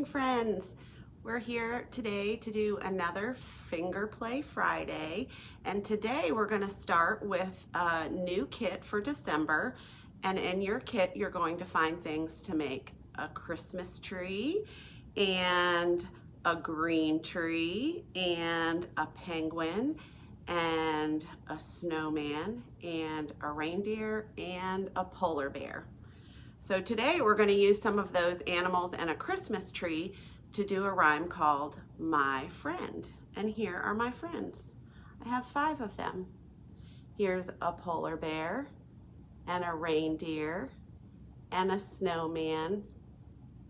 friends. We're here today to do another Finger Play Friday, and today we're going to start with a new kit for December. And in your kit you're going to find things to make a Christmas tree and a green tree and a penguin and a snowman and a reindeer and a polar bear. So today we're going to use some of those animals and a Christmas tree to do a rhyme called My Friend. And here are my friends. I have 5 of them. Here's a polar bear and a reindeer and a snowman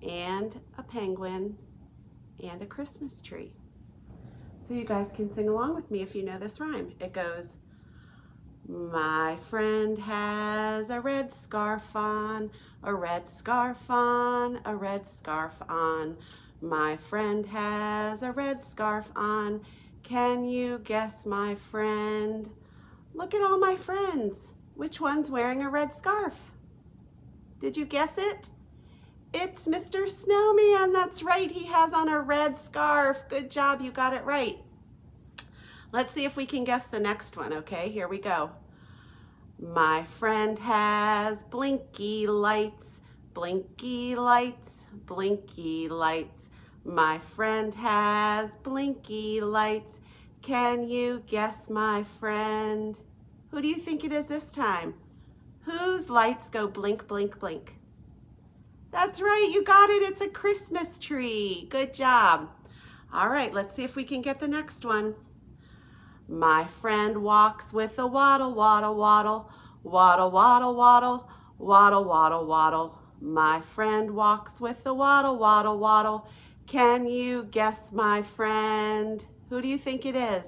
and a penguin and a Christmas tree. So you guys can sing along with me if you know this rhyme. It goes, my friend has a red scarf on, a red scarf on, a red scarf on. My friend has a red scarf on. Can you guess, my friend? Look at all my friends. Which one's wearing a red scarf? Did you guess it? It's Mr. Snowman. That's right. He has on a red scarf. Good job. You got it right. Let's see if we can guess the next one, okay? Here we go. My friend has blinky lights, blinky lights, blinky lights. My friend has blinky lights. Can you guess, my friend? Who do you think it is this time? Whose lights go blink, blink, blink? That's right, you got it. It's a Christmas tree. Good job. All right, let's see if we can get the next one. My friend walks with a waddle, waddle, waddle, waddle, waddle, waddle, waddle, waddle, waddle. My friend walks with a waddle, waddle, waddle. Can you guess, my friend? Who do you think it is?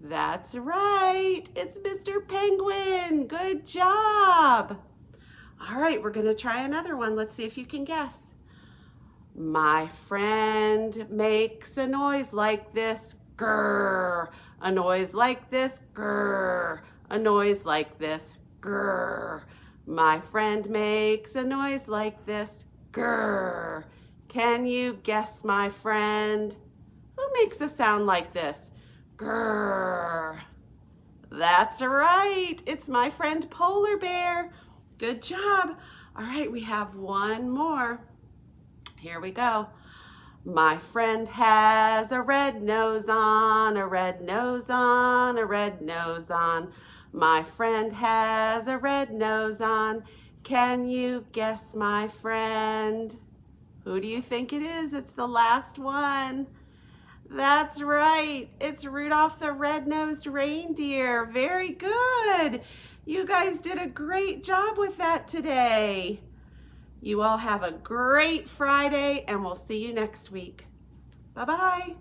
That's right, it's Mr. Penguin. Good job. All right, we're gonna try another one. Let's see if you can guess. My friend makes a noise like this. Grrr, a noise like this, grrr, a noise like this, grrr. My friend makes a noise like this, grrr. Can you guess, my friend? Who makes a sound like this? Grrr. That's right, it's my friend Polar Bear. Good job. All right, we have one more. Here we go. My friend has a red nose on, a red nose on, a red nose on. My friend has a red nose on. Can you guess, my friend? Who do you think it is? It's the last one. That's right. It's Rudolph the Red-Nosed Reindeer. Very good. You guys did a great job with that today. You all have a great Friday, and we'll see you next week. Bye-bye.